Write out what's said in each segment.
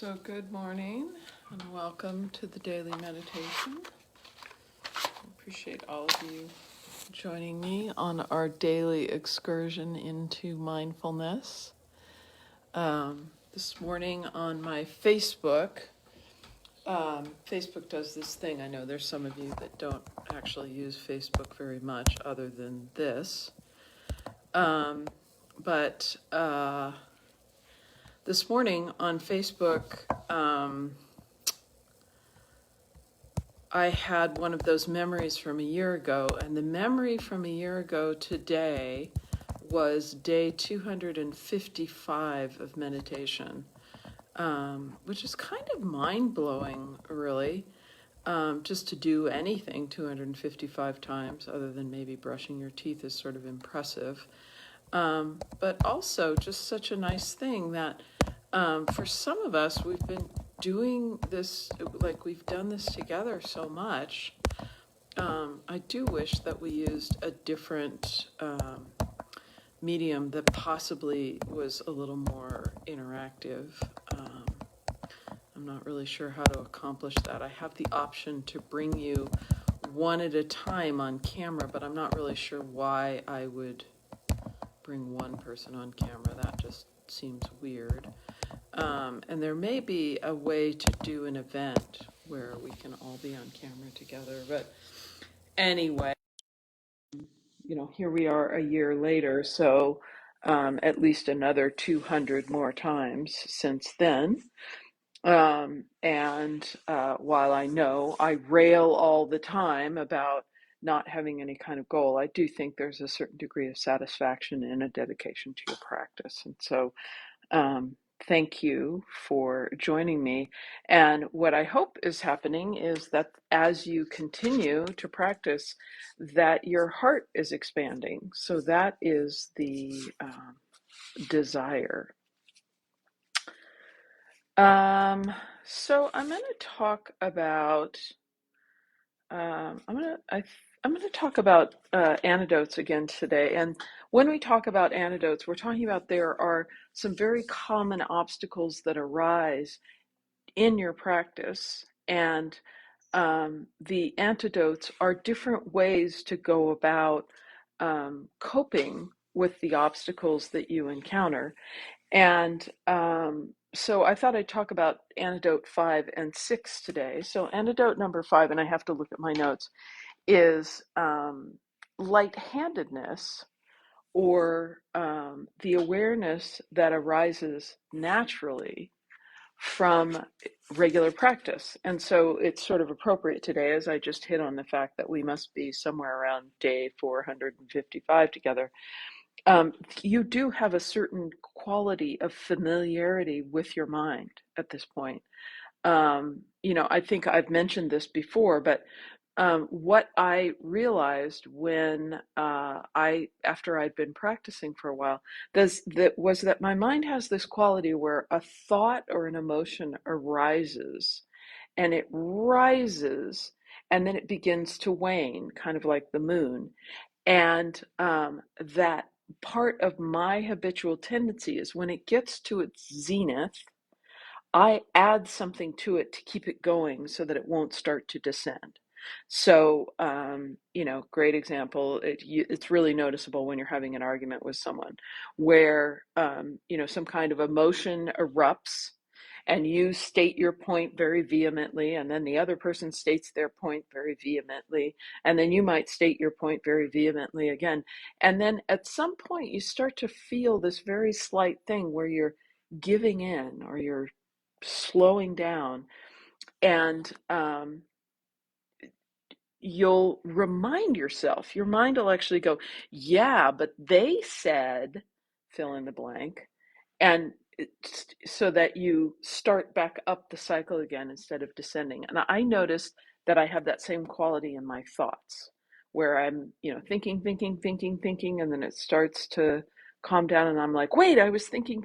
So good morning and welcome to the daily meditation. I appreciate all of you joining me on our daily excursion into mindfulness. This morning on my Facebook, Facebook does this thing. I know there's some of you that don't actually use Facebook very much other than this. But this morning on Facebook, I had one of those memories from a year ago, and the memory from a year ago today was day 255 of meditation, which is kind of mind-blowing, really, just to do anything 255 times, other than maybe brushing your teeth is sort of impressive. But also just such a nice thing that for some of us, we've been doing this, like we've done this together so much. I do wish that we used a different medium that possibly was a little more interactive. I'm not really sure how to accomplish that. I have the option to bring you one at a time on camera, but I'm not really sure why I would bring one person on camera. That just seems weird. And there may be a way to do an event where we can all be on camera together. But anyway, here we are a year later, so at least another 200 more times since then. And while I know I rail all the time about not having any kind of goal, I do think there's a certain degree of satisfaction in a dedication to your practice. And so thank you for joining me. And what I hope is happening is that as you continue to practice, that your heart is expanding. So that is the desire. So I'm going to talk about I'm going to talk about antidotes again today. And when we talk about antidotes, we're talking about there are some very common obstacles that arise in your practice, and the antidotes are different ways to go about coping with the obstacles that you encounter. And so I thought I'd talk about antidote 5 and 6 today. So antidote number 5, and I have to look at my notes, is lightheadedness, or the awareness that arises naturally from regular practice. And so it's sort of appropriate today, as I just hit on the fact that we must be somewhere around day 455 together. You do have a certain quality of familiarity with your mind at this point. I think I've mentioned this before, but what I realized when after I'd been practicing for a while, was that my mind has this quality where a thought or an emotion arises, and it rises, and then it begins to wane, kind of like the moon. And that part of my habitual tendency is when it gets to its zenith, I add something to it to keep it going so that it won't start to descend. So, great example. It's really noticeable when you're having an argument with someone where, some kind of emotion erupts, and you state your point very vehemently, and then the other person states their point very vehemently, and then you might state your point very vehemently again. And then at some point, you start to feel this very slight thing where you're giving in, or you're slowing down, and you'll remind yourself, your mind will actually go, yeah, but they said, fill in the blank, and so that you start back up the cycle again instead of descending. And I noticed that I have that same quality in my thoughts, where I'm, thinking, and then it starts to calm down, and I'm like, wait, I was thinking.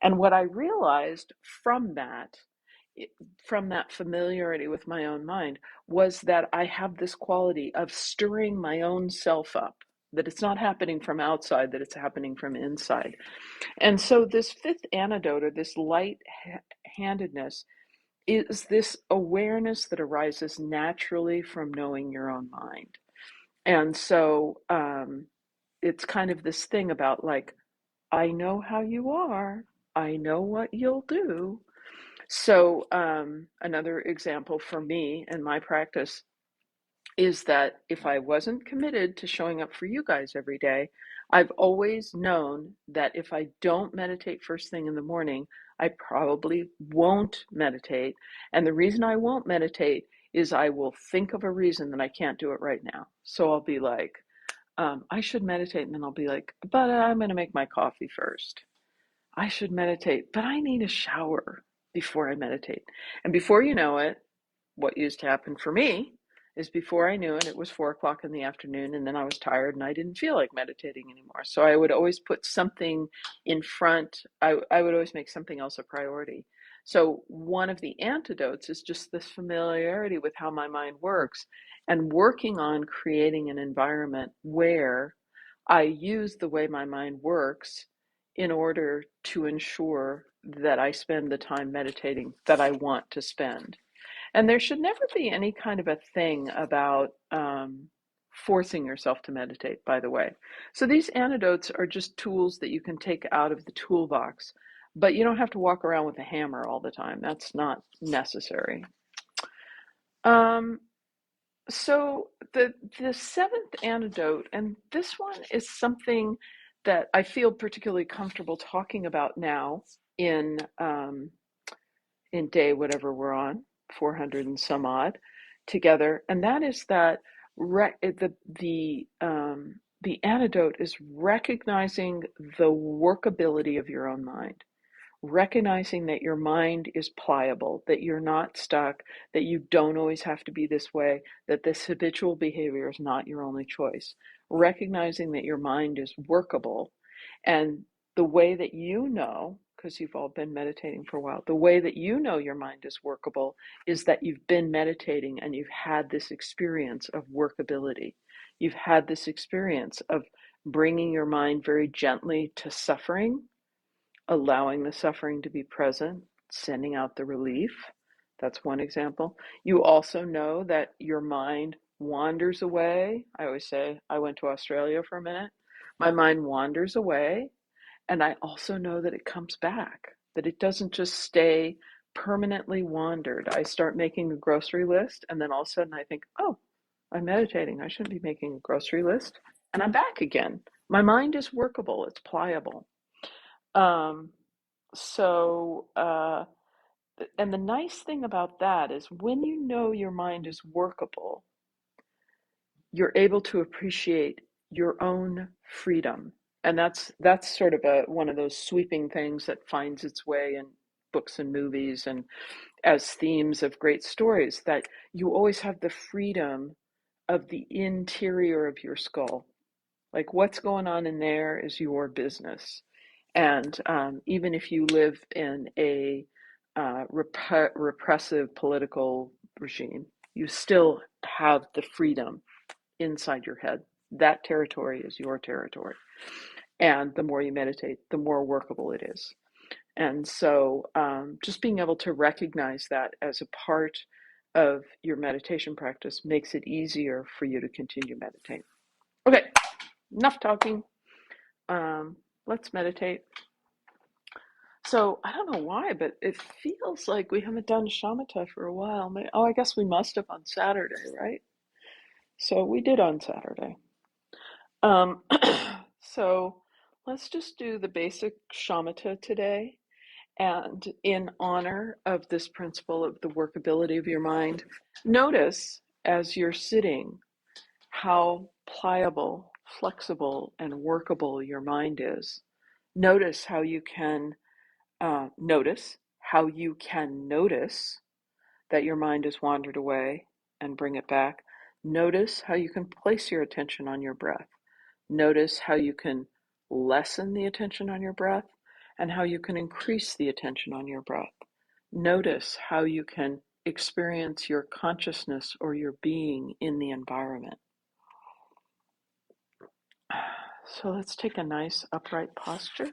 And what I realized from that familiarity with my own mind was that I have this quality of stirring my own self up. that it's not happening from outside, that it's happening from inside. And so this fifth antidote, or this light-handedness, is this awareness that arises naturally from knowing your own mind. And so it's kind of this thing about like, I know how you are, I know what you'll do. So another example for me and my practice is that if I wasn't committed to showing up for you guys every day, I've always known that if I don't meditate first thing in the morning, I probably won't meditate. And the reason I won't meditate is I will think of a reason that I can't do it right now. So I'll be like, I should meditate. And then I'll be like, but I'm going to make my coffee first. I should meditate, but I need a shower before I meditate. And before you know it, what used to happen for me is before I knew it, it was 4 o'clock in the afternoon, and then I was tired and I didn't feel like meditating anymore. So I would always put something in front. I would always make something else a priority. So one of the antidotes is just this familiarity with how my mind works and working on creating an environment where I use the way my mind works in order to ensure that I spend the time meditating that I want to spend. And there should never be any kind of a thing about forcing yourself to meditate, by the way. So these antidotes are just tools that you can take out of the toolbox, but you don't have to walk around with a hammer all the time. That's not necessary. Um, so the seventh antidote, and this one is something that I feel particularly comfortable talking about now in day whatever we're on, 400 and some odd together, and that is that the antidote is recognizing the workability of your own mind, recognizing that your mind is pliable, that you're not stuck, that you don't always have to be this way, that this habitual behavior is not your only choice, recognizing that your mind is workable. And the way that you know, because you've all been meditating for a while, the way that you know your mind is workable is that you've been meditating and you've had this experience of workability. You've had this experience of bringing your mind very gently to suffering, allowing the suffering to be present, sending out the relief. That's one example. You also know that your mind wanders away. I always say, I went to Australia for a minute. My mind wanders away. And I also know that it comes back, that it doesn't just stay permanently wandered. I start making a grocery list, and then all of a sudden I think, oh, I'm meditating. I shouldn't be making a grocery list. And I'm back again. My mind is workable, it's pliable. Um, so, and the nice thing about that is when you know your mind is workable, you're able to appreciate your own freedom. And that's sort of one of those sweeping things that finds its way in books and movies and as themes of great stories, that you always have the freedom of the interior of your skull. Like what's going on in there is your business. And even if you live in a repressive political regime, you still have the freedom inside your head. That territory is your territory. And the more you meditate, the more workable it is. And so just being able to recognize that as a part of your meditation practice makes it easier for you to continue meditating. Okay, enough talking. Let's meditate. So I don't know why, but it feels like we haven't done shamatha for a while. Oh, I guess we must have on Saturday, right? So we did on Saturday. Um, so let's just do the basic shamatha today. And in honor of this principle of the workability of your mind, notice as you're sitting how pliable, flexible, and workable your mind is. Notice how you can notice that your mind has wandered away and bring it back. Notice how you can place your attention on your breath. Notice how you can lessen the attention on your breath and how you can increase the attention on your breath. Notice how you can experience your consciousness or your being in the environment. So let's take a nice upright posture.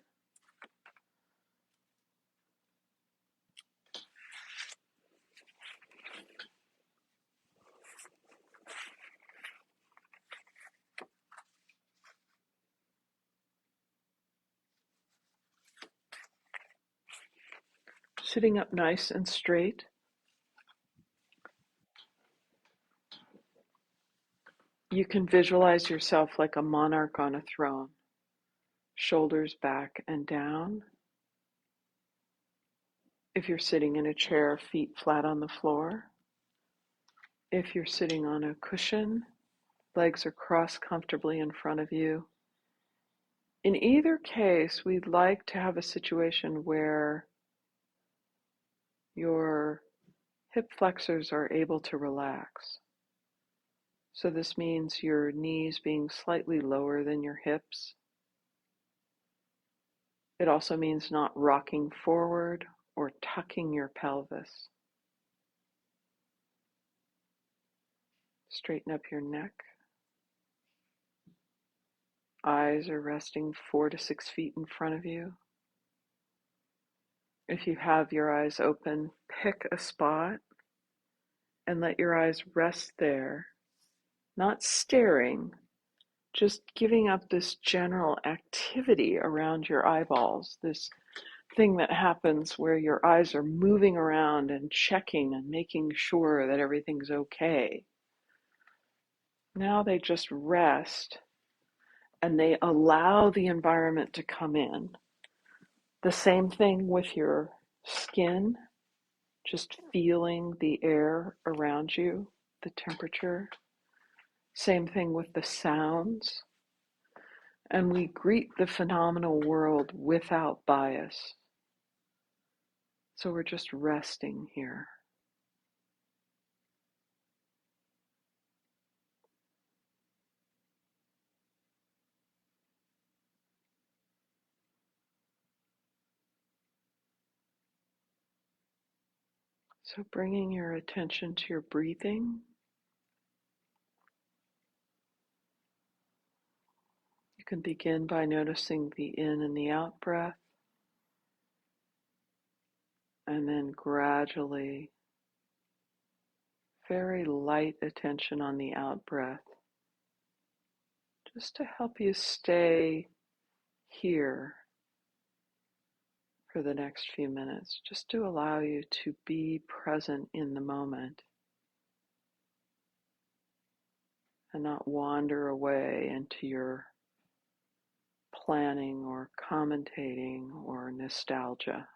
Sitting up nice and straight. You can visualize yourself like a monarch on a throne, shoulders back and down. If you're sitting in a chair, feet flat on the floor. If you're sitting on a cushion, legs are crossed comfortably in front of you. In either case, we'd like to have a situation where your hip flexors are able to relax. So this means your knees being slightly lower than your hips. It also means not rocking forward or tucking your pelvis. Straighten up your neck. Eyes are resting 4 to 6 feet in front of you. If you have your eyes open, pick a spot and let your eyes rest there, not staring, just giving up this general activity around your eyeballs, this thing that happens where your eyes are moving around and checking and making sure that everything's okay. Now they just rest and they allow the environment to come in. The same thing with your skin, just feeling the air around you, the temperature. Same thing with the sounds. And we greet the phenomenal world without bias. So we're just resting here. So bringing your attention to your breathing. You can begin by noticing the in and the out breath, and then gradually, very light attention on the out breath, just to help you stay here for the next few minutes, just to allow you to be present in the moment and not wander away into your planning or commentating or nostalgia.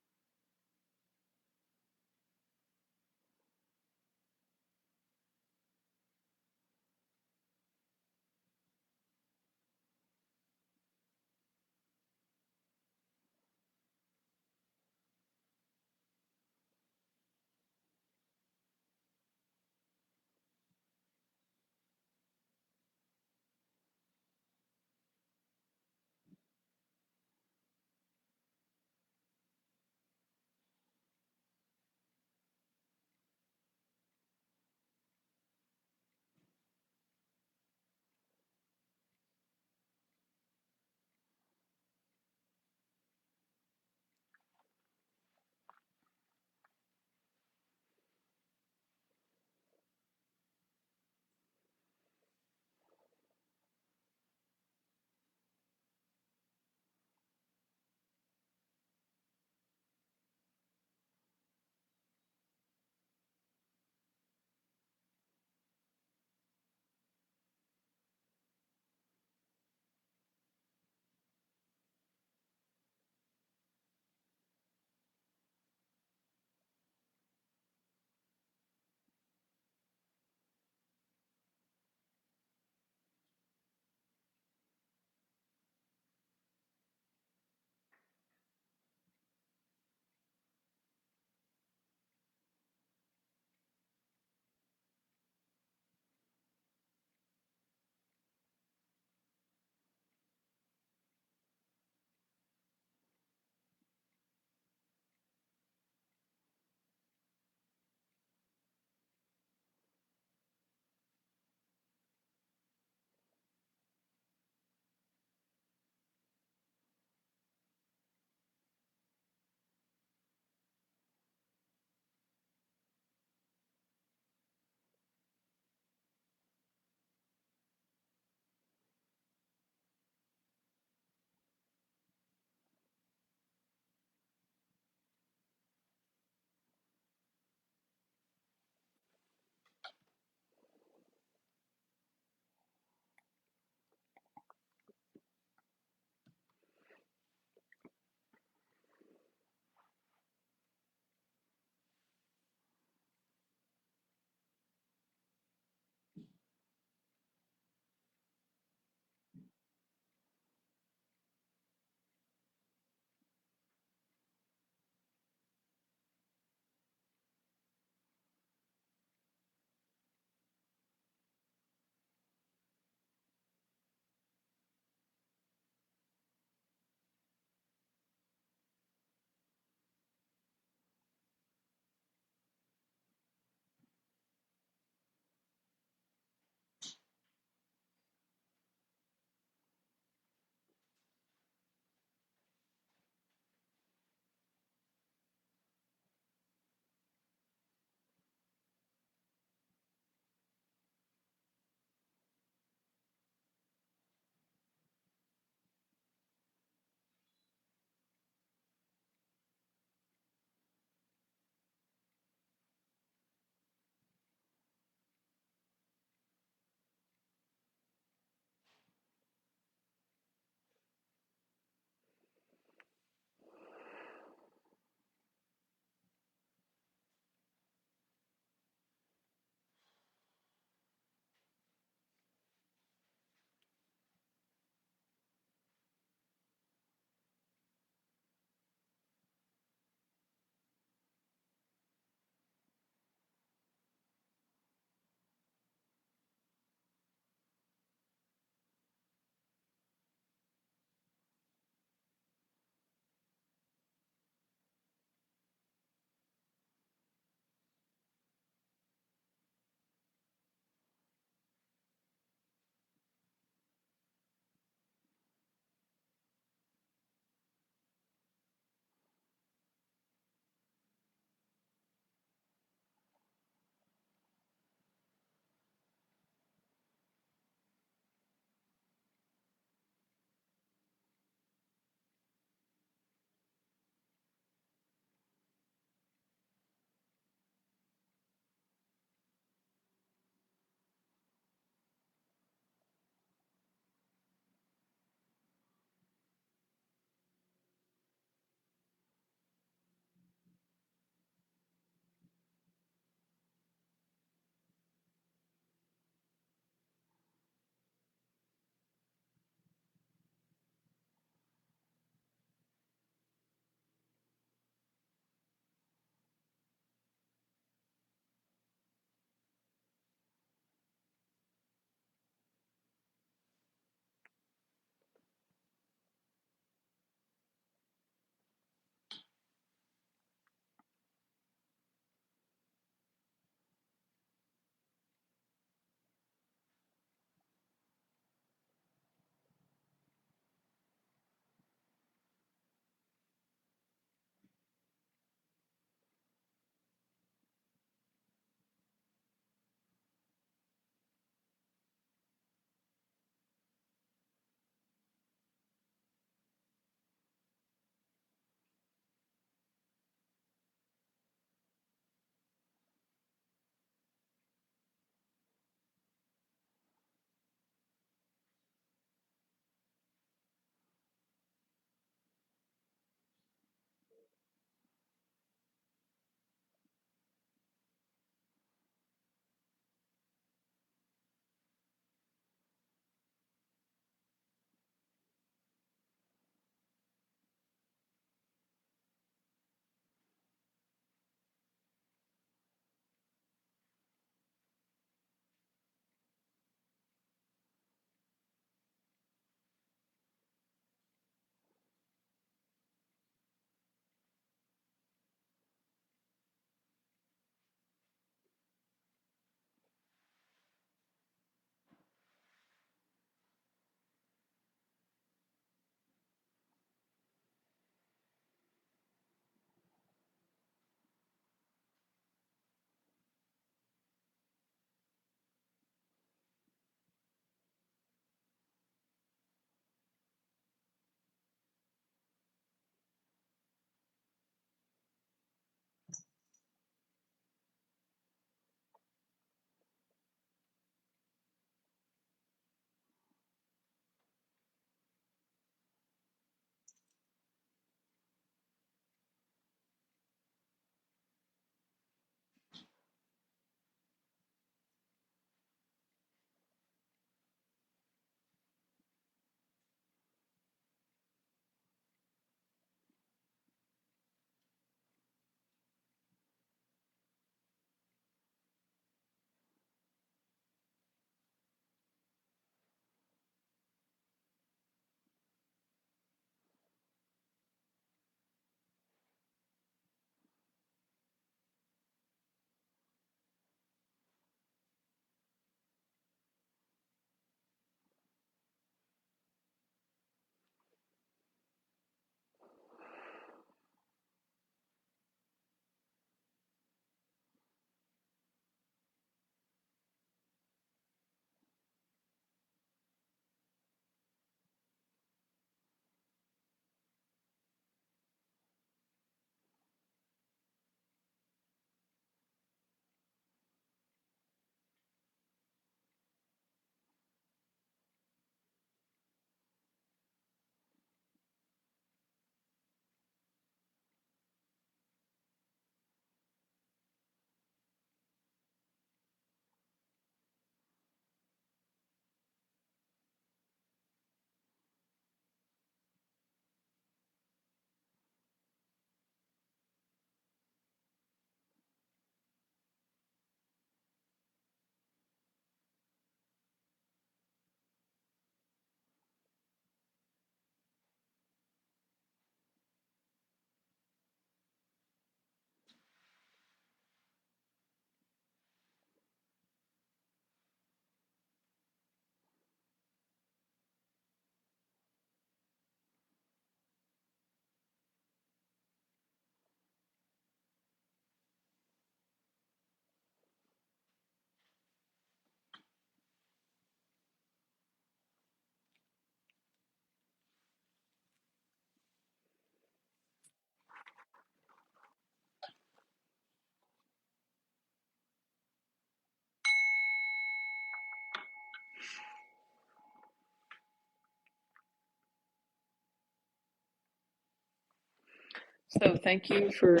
So thank you for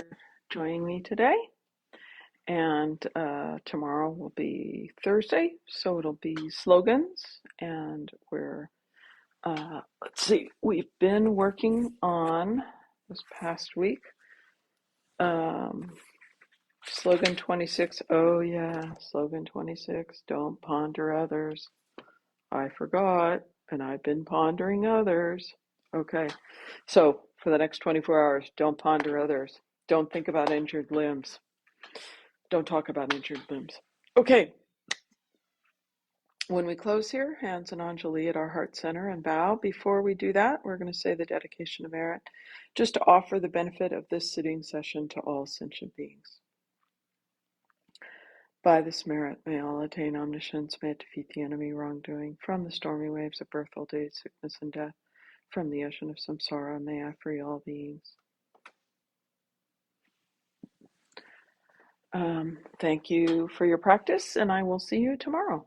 joining me today. And tomorrow will be Thursday, so it'll be slogans. And let's see, we've been working on this past week. Slogan 26. Oh, yeah, slogan 26. Don't ponder others. I forgot, and I've been pondering others. Okay, so for the next 24 hours, don't ponder others. Don't think about injured limbs. Don't talk about injured limbs. Okay, when we close here, hands in Anjali at our heart center and bow. Before we do that, we're going to say the dedication of merit, just to offer the benefit of this sitting session to all sentient beings. By this merit, may all attain omniscience, may it defeat the enemy wrongdoing. From the stormy waves of birth, old age, sickness, and death, from the ocean of samsara, may I free all beings. Thank you for your practice, and I will see you tomorrow.